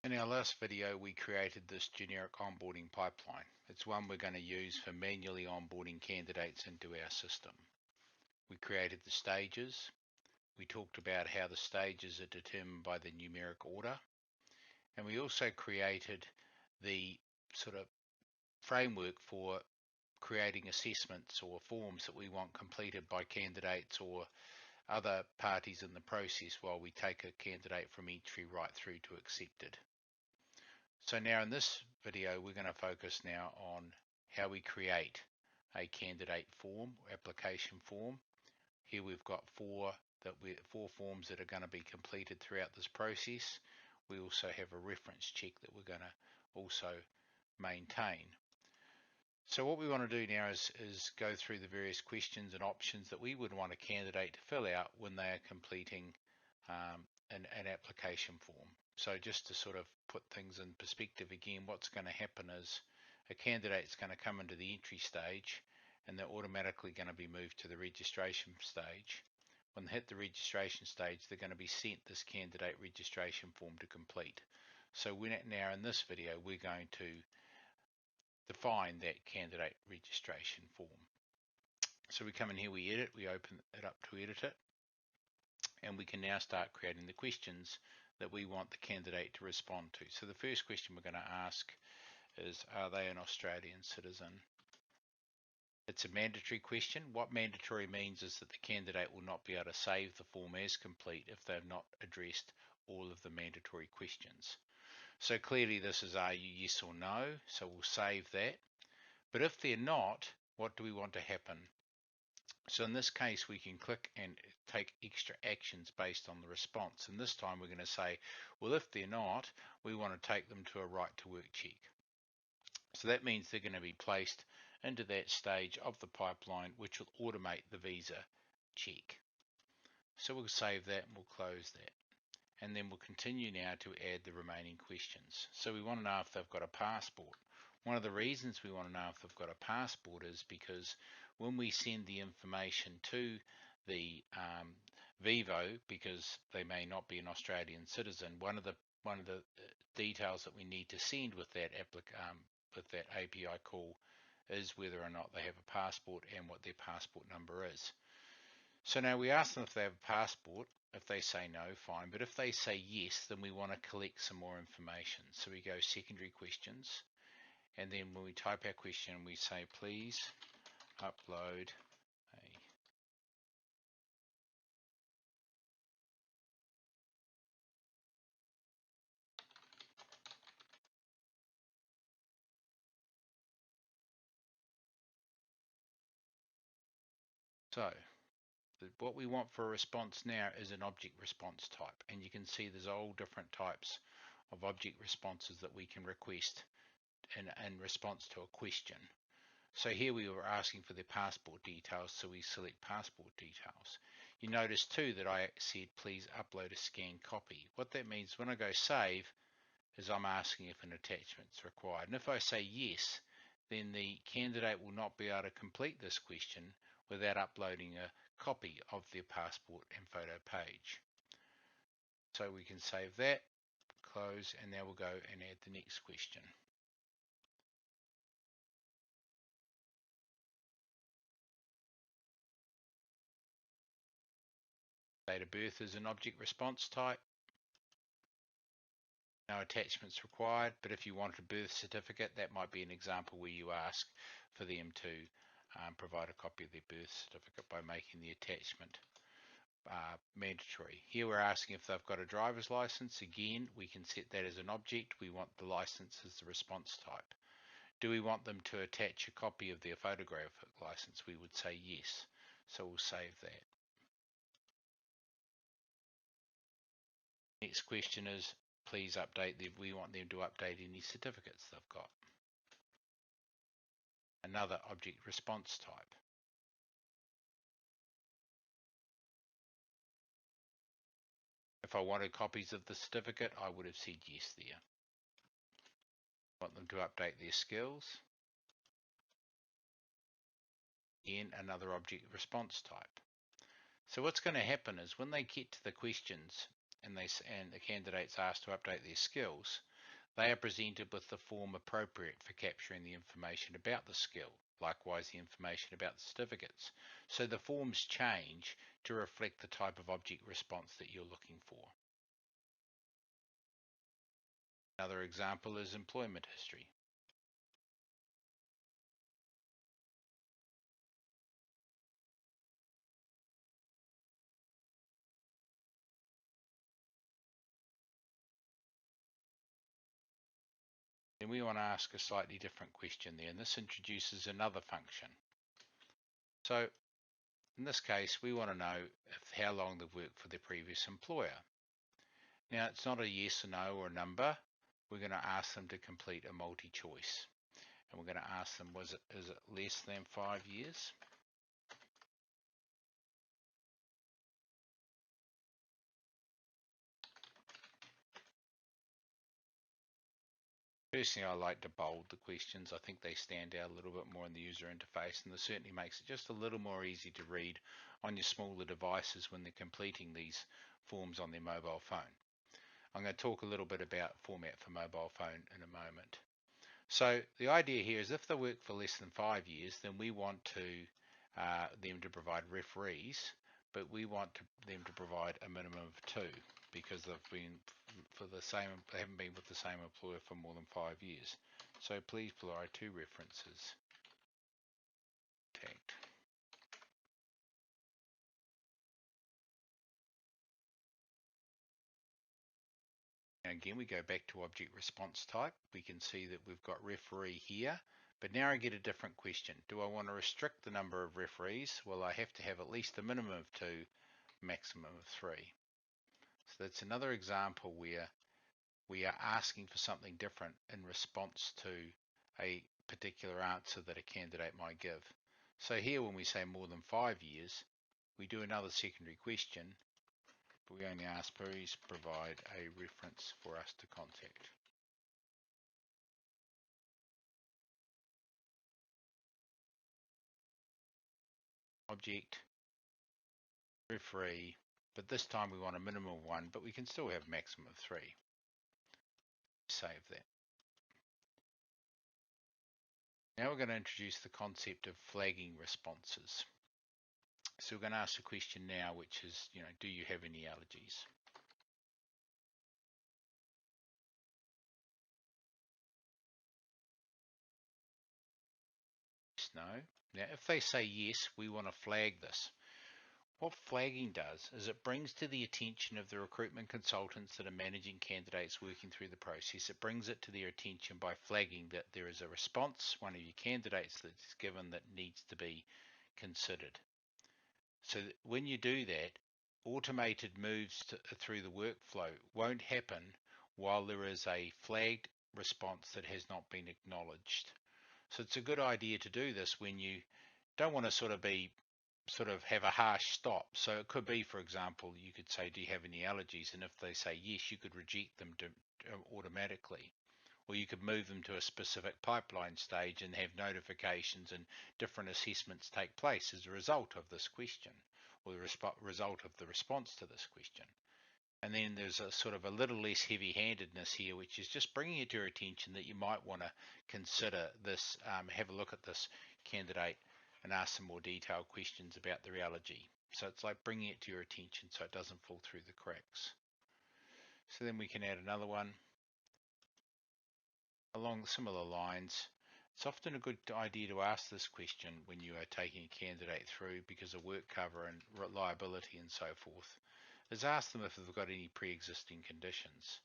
In our last video, we created this generic onboarding pipeline. It's one we're going to use for manually onboarding candidates into our system. We created the stages. We talked about how the stages are determined by the numeric order. And we also created the sort of framework for creating assessments or forms that we want completed by candidates or other parties in the process while we take a candidate from entry right through to accepted. So now in this video, we're going to focus now on how we create a candidate form, application form. Here we've got four forms that are going to be completed throughout this process. We also have a reference check that we're going to also maintain. So what we want to do now is go through the various questions and options that we would want a candidate to fill out when they are completing an application form. So just to sort of put things in perspective again, what's going to happen is a candidate's going to come into the entry stage and they're automatically going to be moved to the registration stage. When they hit the registration stage, they're going to be sent this candidate registration form to complete. So now in this video, we're going to define that candidate registration form. So we come in here, we edit, we open it up to edit it, and we can now start creating the questions that we want the candidate to respond to. So the first question we're going to ask is, are they an Australian citizen? It's a mandatory question. What mandatory means is that the candidate will not be able to save the form as complete if they've not addressed all of the mandatory questions. So clearly this is, are you yes or no? So we'll save that. But if they're not, what do we want to happen? So in this case, we can click and take extra actions based on the response. And this time we're going to say, well, if they're not, we want to take them to a right to work check. So that means they're going to be placed into that stage of the pipeline, which will automate the visa check. So we'll save that and we'll close that. And then we'll continue now to add the remaining questions. So we want to know if they've got a passport. One of the reasons we want to know if they've got a passport is because when we send the information to the Vivo, because they may not be an Australian citizen, one of the details that we need to send with that API call is whether or not they have a passport and what their passport number is. So now we ask them if they have a passport. If they say no, fine. But if they say yes, then we want to collect some more information. So we go secondary questions. And then when we type our question, we say, please upload a So what we want for a response now is an object response type. And you can see there's all different types of object responses that we can request in response to a question. So here we were asking for their passport details, so we select passport details. You notice too that I said please upload a scanned copy. What that means when I go save is I'm asking if an attachment is required. And if I say yes, then the candidate will not be able to complete this question without uploading a copy of their passport and photo page. So we can save that, close, and now we'll go and add the next question. Date of birth is an object response type. No attachments required, but if you want a birth certificate, that might be an example where you ask for them to provide a copy of their birth certificate by making the attachment mandatory. Here we're asking if they've got a driver's license. Again, we can set that as an object. We want the license as the response type. Do we want them to attach a copy of their photographic license? We would say yes. So we'll save that. Next question is, please update them. We want them to update any certificates they've got. Another object response type. If I wanted copies of the certificate, I would have said yes there. I want them to update their skills. Again, another object response type. So what's going to happen is when they get to the questions and the candidate's asked to update their skills, They are presented with the form appropriate for capturing the information about the skill, likewise the information about the certificates. So the forms change to reflect the type of object response that you're looking for. Another example is employment history. Then we want to ask a slightly different question there, and this introduces another function. So in this case, we want to know how long they've worked for their previous employer. Now, it's not a yes or no or a number. We're going to ask them to complete a multi-choice. And we're going to ask them, is it less than 5 years? Personally, I like to bold the questions. I think they stand out a little bit more in the user interface, and this certainly makes it just a little more easy to read on your smaller devices when they're completing these forms on their mobile phone. I'm going to talk a little bit about format for mobile phone in a moment. So the idea here is if they work for less than 5 years, then we want them to provide referees, but we want them to provide a minimum of 2 because they haven't been with the same employer for more than 5 years. So please provide 2 references. Contact. And again, we go back to object response type. We can see that we've got referee here, but now I get a different question. Do I want to restrict the number of referees? Well, I have to have at least a minimum of 2, maximum of 3. So that's another example where we are asking for something different in response to a particular answer that a candidate might give. So here when we say more than 5 years, we do another secondary question, but we only ask please provide a reference for us to contact. Object, referee, but this time we want a minimum of 1, but we can still have maximum of 3. Save that. Now we're going to introduce the concept of flagging responses. So we're going to ask a question now, which is, do you have any allergies? Yes, no. Now, if they say yes, we want to flag this. What flagging does is it brings to the attention of the recruitment consultants that are managing candidates working through the process, it brings it to their attention by flagging that there is a response, one of your candidates that's given that needs to be considered. So that when you do that, automated moves through the workflow won't happen while there is a flagged response that has not been acknowledged. So it's a good idea to do this when you don't want to sort of have a harsh stop. So it could be, for example, you could say, do you have any allergies? And if they say yes, you could reject them automatically. Or you could move them to a specific pipeline stage and have notifications and different assessments take place as a result of this question, or the result of the response to this question. And then there's a sort of a little less heavy-handedness here, which is just bringing it to your attention that you might want to consider this, have a look at this candidate and ask some more detailed questions about their allergy. So it's like bringing it to your attention so it doesn't fall through the cracks. So then we can add another one along similar lines. It's often a good idea to ask this question when you are taking a candidate through because of work cover and reliability and so forth, is ask them if they've got any pre-existing conditions.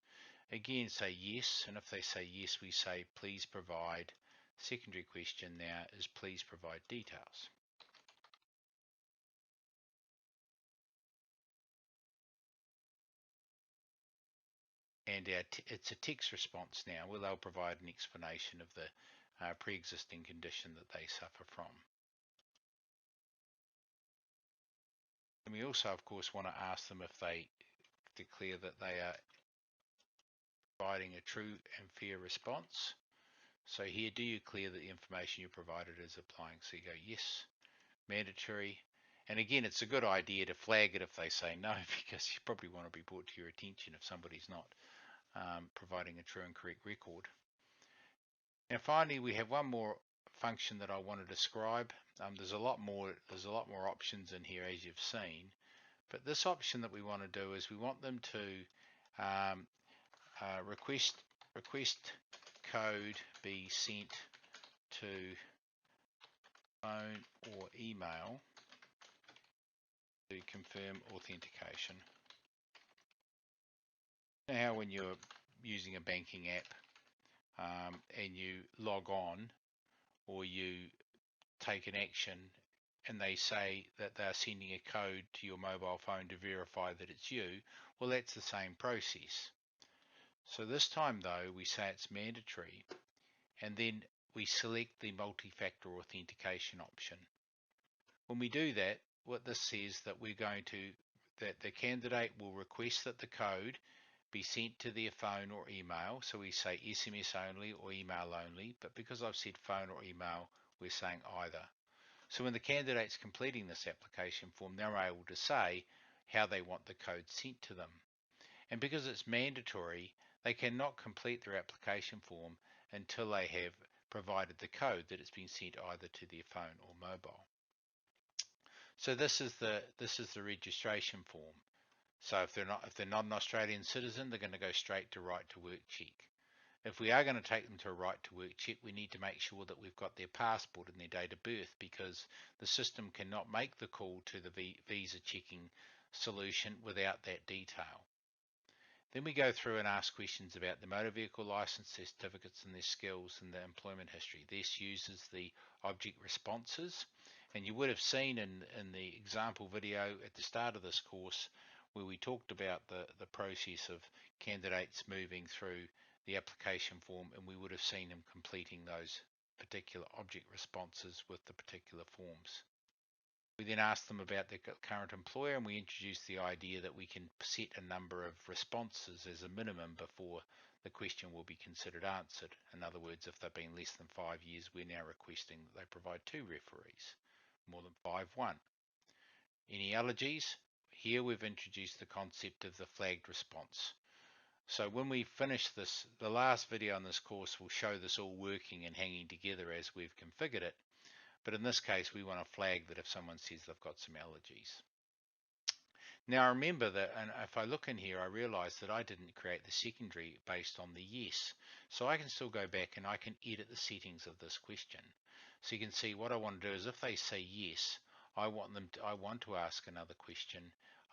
Again, say yes, and if they say yes, we say please provide. Secondary question now is please provide details. And it's a text response now where they'll provide an explanation of the pre-existing condition that they suffer from. And we also, of course, want to ask them if they declare that they are providing a true and fair response. So here, do you clear that the information you provided is applying? So you go yes, mandatory. And again, it's a good idea to flag it if they say no, because you probably want to be brought to your attention if somebody's not providing a true and correct record. And finally, we have one more function that I want to describe. There's a lot more options in here, as you've seen. But this option that we want to do is we want them to request code be sent to phone or email to confirm authentication. Now, when you're using a banking app and you log on or you take an action and they say that they're sending a code to your mobile phone to verify that it's you, well, that's the same process. So this time though, we say it's mandatory, and then we select the multi-factor authentication option. When we do that, what this says that that the candidate will request that the code be sent to their phone or email. So we say SMS only or email only, but because I've said phone or email, we're saying either. So when the candidate's completing this application form, they're able to say how they want the code sent to them. And because it's mandatory, they cannot complete their application form until they have provided the code that it's been sent either to their phone or mobile. So this is the registration form. So if they're not an Australian citizen, they're going to go straight to right to work check. If we are going to take them to a right to work check, we need to make sure that we've got their passport and their date of birth, because the system cannot make the call to the visa checking solution without that detail. Then we go through and ask questions about the motor vehicle license, their certificates and their skills and their employment history. This uses the object responses, and you would have seen in the example video at the start of this course where we talked about the process of candidates moving through the application form, and we would have seen them completing those particular object responses with the particular forms. We then ask them about their current employer, and we introduce the idea that we can set a number of responses as a minimum before the question will be considered answered. In other words, if they've been less than 5 years, we're now requesting that they provide 2 referees. More than 5, 1. Any allergies? Here we've introduced the concept of the flagged response. So when we finish this, the last video on this course will show this all working and hanging together as we've configured it. But in this case, we want to flag that if someone says they've got some allergies. Now remember that, and if I look in here, I realize that I didn't create the secondary based on the yes. So I can still go back and I can edit the settings of this question. So you can see what I want to do is if they say yes, I want to ask another question.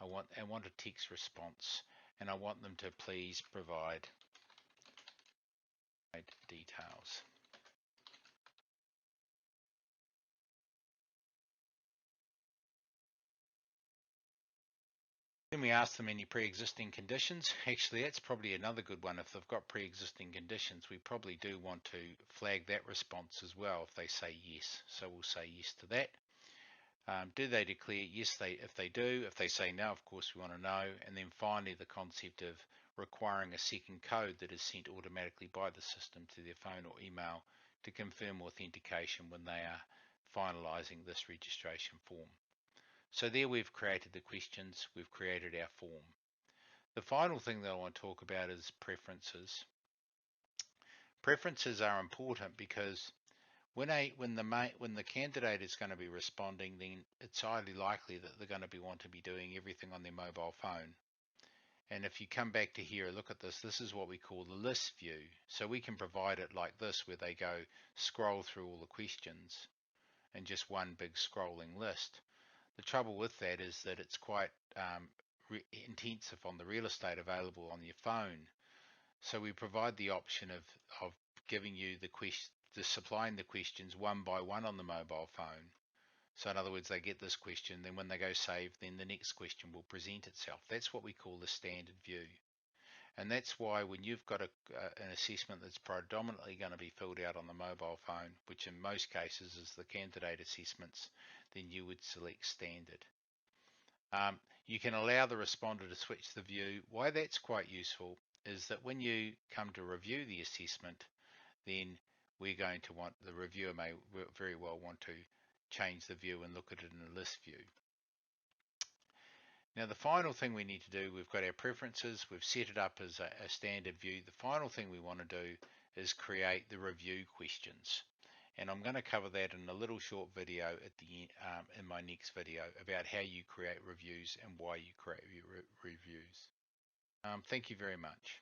I want a text response, and I want them to please provide details. Then we ask them any pre-existing conditions. Actually, that's probably another good one. If they've got pre-existing conditions, we probably do want to flag that response as well if they say yes. So we'll say yes to that. Do they declare yes? If they do. If they say no, of course we want to know. And then finally, the concept of requiring a second code that is sent automatically by the system to their phone or email to confirm authentication when they are finalizing this registration form. So there we've created the questions, we've created our form. The final thing that I want to talk about is preferences. Preferences are important because when the candidate is going to be responding, then it's highly likely that they're going to want to be doing everything on their mobile phone. And if you come back to here, look at this. This is what we call the list view. So we can provide it like this, where they go scroll through all the questions and just one big scrolling list. The trouble with that is that it's quite intensive on the real estate available on your phone. So we provide the option of giving you supplying the questions one by one on the mobile phone. So in other words, they get this question, then when they go save, then the next question will present itself. That's what we call the standard view. And that's why when you've got an assessment that's predominantly going to be filled out on the mobile phone, which in most cases is the candidate assessments, then you would select standard. You can allow the responder to switch the view. Why that's quite useful is that when you come to review the assessment, then we're going to want, the reviewer may very well want to change the view and look at it in a list view. Now the final thing we need to do, we've got our preferences, we've set it up as a standard view. The final thing we want to do is create the review questions. And I'm going to cover that in a little short video at the in my next video about how you create reviews and why you create reviews. Thank you very much.